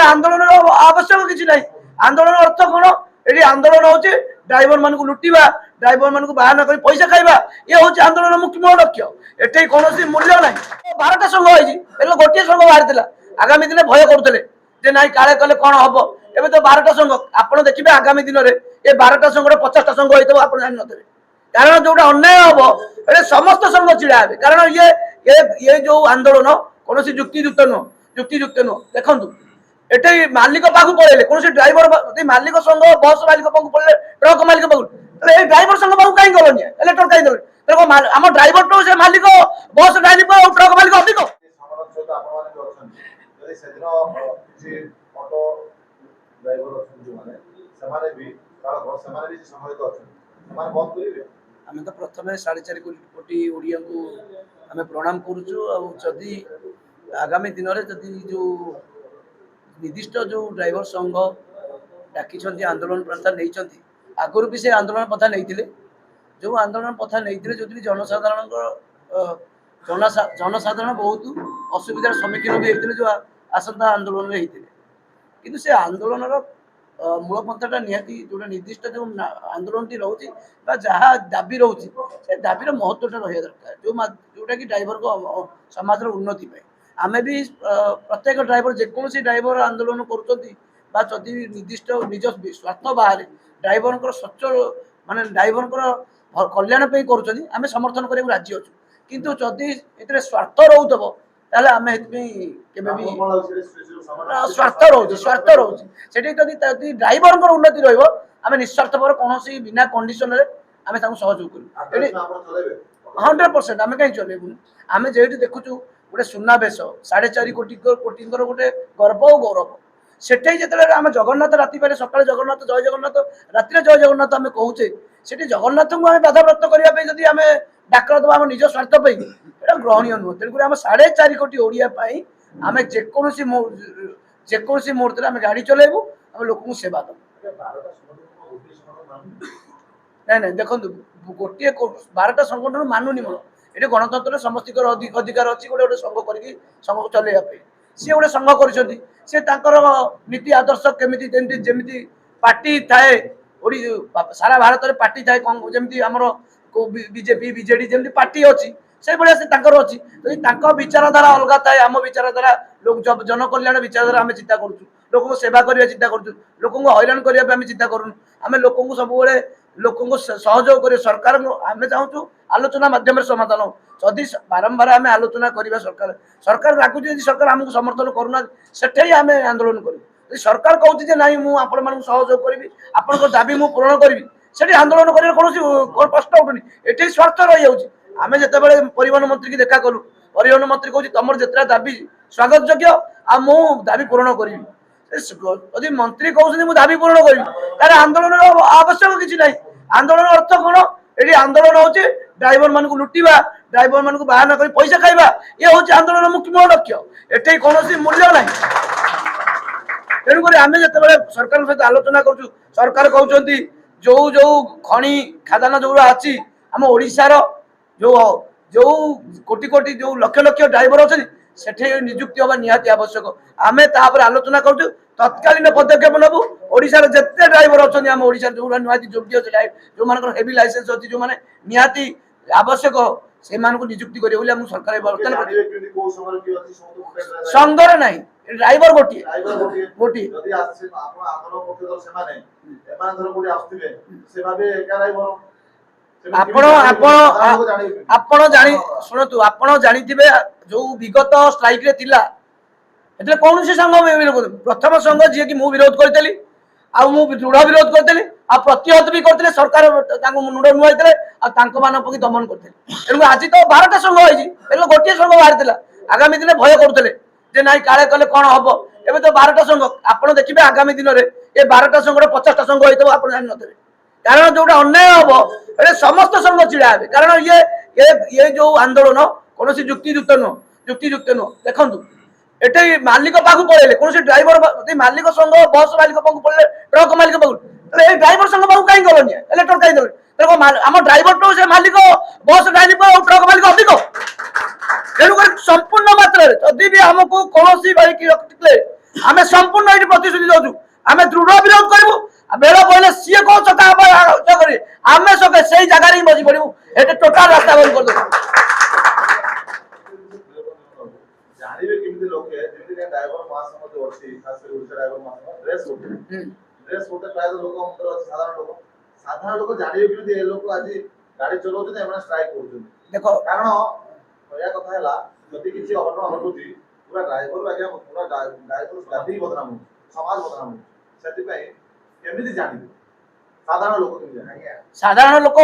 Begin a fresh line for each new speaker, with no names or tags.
आंदोलन आवश्यक किसी ना आंदोलन अर्थ कौन ये आंदोलन हूँ ड्राइवर मान लुटिवा ड्राइवर मान बाहर न कर पैसा खाइबा ये हूँ आंदोलन मुख्य मूल लक्ष्य एटे कौन मूल्य ना 12टा संघ होती गोटे संघ बाहर आगामी दिन भय करुले ना काले कले कौन हम एवं तो 12टा संघ आप देखिए आगामी दिन में ये 12टा संघ 50टा संघ होता आप जान थे कारण जोटा अन्याय हम समस्त संघ चिड़ा हे कारण ये जो आंदोलन कौन युक्तियुक्त नुह युक्तियुक्त नुह देखु एटे मालिक पाक पड़े कौन ड्राइवर मालिक संघ बस मालिक पाक पड़े ट्रक मालिक पाक ड्राइवर संघ पाक कहीं गलनी इलेक्टर कहीं देवे आम ड्राइवर टू से मालिक बस मालिक ट्रक मालिक अधिक आम तो प्रथम 4.5 कोटी ओडिया को आम प्रणाम करुदी आगामी दिन में जदि जो निर्दिष्ट जो ड्राइवर संघ डाकी आंदोलन प्रथा नहीं आगुरी भी से आंदोलन प्रथा नहीं जो आंदोलन प्रथा नहीं जो जनसाधारण बहुत असुविधार सम्मुखीन भी होते जो आसंता आंदोलन में किंतु से आंदोलन मूल पंथाटा निहाती जो निर्दिष्ट जो आंदोलन टी रोचे जहाँ दाबी रोचे से दाबीर महत्वटा रहा दरकार जोटा कि ड्राइवर को समाज उन्नति आमे भी प्रत्येक ड्राइवर जेकोसी ड्राइवर आंदोलन करुँच निर्दिष्ट निज स्वार्थ बाहर ड्राइवर स्वच्छ माने ड्राइवर कल्याण करें समर्थन करने राजी अच्छु किंतु जदि ए स्वार्थ रोथब ताले आमे स्वार्थ रोचे से ड्राइवर उन्नति रही निस्वार्थ पर कौन बिना कंडीशन आम सहयोग कर 100% आम कहीं चलेबुन आम जे देखुचु गोटे सुनावेश 4.5 कोटी गोटे गर्व और गौरव सेठे जो आम जगन्नाथ राति पारे सका जगन्नाथ जय जगन्नाथ राति जय जगन्नाथ आम कहे से जगन्नाथ को आम बाधाप्राप्त करने जदि आम डाकर दबा आम निज स्वार्थ ग्रहणीय नुह तेणुक आम 4.5 कोटी ओडिया आम जेकोसी मुहूर्त आम गाड़ी चलेबू आम लोक सेवा दबू ना ना देखो गोटे 12टा संगठन मानुनी मोर ये गणतंत्र समस्त अधिकार अच्छी गोटे गोटे संघ कर संघ को चलैया सी गोटे संघ कर नीति आदर्श केमी जमी पार्टी थाए सारा भारत में पार्टी थाए जमी आमर बीजेपी बीजेडी जमी पार्टी अच्छी से भाया से अच्छी यदि विचारधारा अलग थाए आम विचारधारा लोक जनकल्याण विचारधारा आम चिंता करूँ लोक सेवा करने चिंता करूँ लोक हैरान करने चिंता करूँ आम लोक सब लोक सहयोग कर सरकार आम चाहूँ आलोचना मध्यम समाधान हो जदि बारंबार आम आलोचना करवा सरकार रागुच सरकार आमको समर्थन करूना से आम आंदोलन करूँ सरकार कहूँ ना मुझे सहयोग करी आपण दाबी मुझे पूरण करी से आंदोलन कर कौन प्रश्न उठुनी ये स्वार्थ रही जाऊँगी आम जिते परिवहन मंत्री की देखा कलु परिवहन मंत्री कहूँ तुम जितना दाबी स्वागत योग्य आ मु दाबी पूरण करी यदि मंत्री कहते मुझे दाबी पूरण करी तार आंदोलन आवश्यक किसी ना आंदोलन अर्थ कौन ये आंदोलन हूँ ड्राइवर मान लुटिवा ड्राइवर मान बाहर न कर पैसा खाइबा ये हूँ आंदोलन मुख्य मूल लक्ष्य एटे कौन मूल्य ना तेणुक आम जिते सरकार सहित आलोचना करूँ सरकार कहते जो जो खनि खादान जो अच्छी आम ओडिशार जो जो कोटी कोटी जो लक्ष लक्ष ड्राइवर अच्छे से निजुक्ति हवा निहाती आवश्यक आम तापर आलोचना करूँ तत्कालीन पदक्षेप नबू ओडिशार जिते ड्राइवर अच्छा आम ओडिशा जो निहाती योग्य जो मान हेवी लाइसेंस अच्छी जो मैंने निहाती आवश्यक से निजुक्ति करें सरकार संघर ना ड्राइवर गोटे गोटे शुणु आप जानिथिबे जो विगत स्ट्राइक रे थिला एतले कौन से संघ प्रथम संघ जी कि मु विरोध करतेली आ मु दृढ़ विरोध करतेली आ प्रतिहत भी करते सरकार मुंड नुआईते मान पकी दमन करते तेणु आज तो 12टा संघ होती गोटे संघ बाहर आगामी दिन भय करुले ना काले कले कौन हम एवं तो 12टा संघ आप देखिए आगामी दिन में ये 12टा संघ 50टा संघ होता आप जान थे कारण जोटा अन्याय हम समस्त संघ चिड़ा हे कारण ये जो आंदोलन कौन युक्तियुक्त नुह युक्तियुक्त नुह देखु एटे मालिक पाक पड़े कौन ड्राइवर मालिक संघ बस मालिक पाक पड़े ट्रक मालिक पाक ड्राइवर संघ पाक कहीं गलनी इलेक्टर कहीं देवे आम ड्राइवर टू से मालिक बस मालिक ट्रक मालिक अधिक तेणुक संपूर्ण मात्रा जदि भी आमको कौन बाइक रखते आम संपूर्ण ये प्रतिश्रुति दौचु आम दृढ़ विरोध करूँ बेल पड़े सी कौन सका आम सके से जगह ही बसी पड़ू ये टोटाल रास्ता बंद कर दो
ଜାଣିବେ କେମିତି ଲୋକେ ଯେମିତି ଡ୍ରାଇଭର ମାସ ମଧ୍ୟ ଅଛି ଖାସ କରି ଓଡ଼ିଶା ଡ୍ରାଇଭର ମାସ ଡ୍ରେସ୍ ଗୋଟେ ପ୍ରାୟତଃ ଲୋକ ମୁଣ୍ଡରେ ଅଛି ସାଧାରଣ ଲୋକ ଜାଣିବେ କେମିତି ଏ ଲୋକ ଆଜି ଗାଡ଼ି ଚଲାଉଛନ୍ତି ଏମାନେ ଷ୍ଟ୍ରାଇକ୍ କରୁଛନ୍ତି
देख
କାରଣ କହିବା କଥା ହେଲା ଯଦି କିଛି ଅଘଟଣ ଘଟୁଛି ପୁରା ଡ୍ରାଇଭର ଆଜ୍ଞା ପୁରା ଡ୍ରାଇଭର ଜାତି ବଦନାମ ହଉଛି ସମାଜ ବଦନାମ ହଉଛି ସେଥିପାଇଁ କେମିତି ଜାଣିବେ ସାଧାରଣ ଲୋକ କେମିତି ଜାଣିବେ
साधारण लोक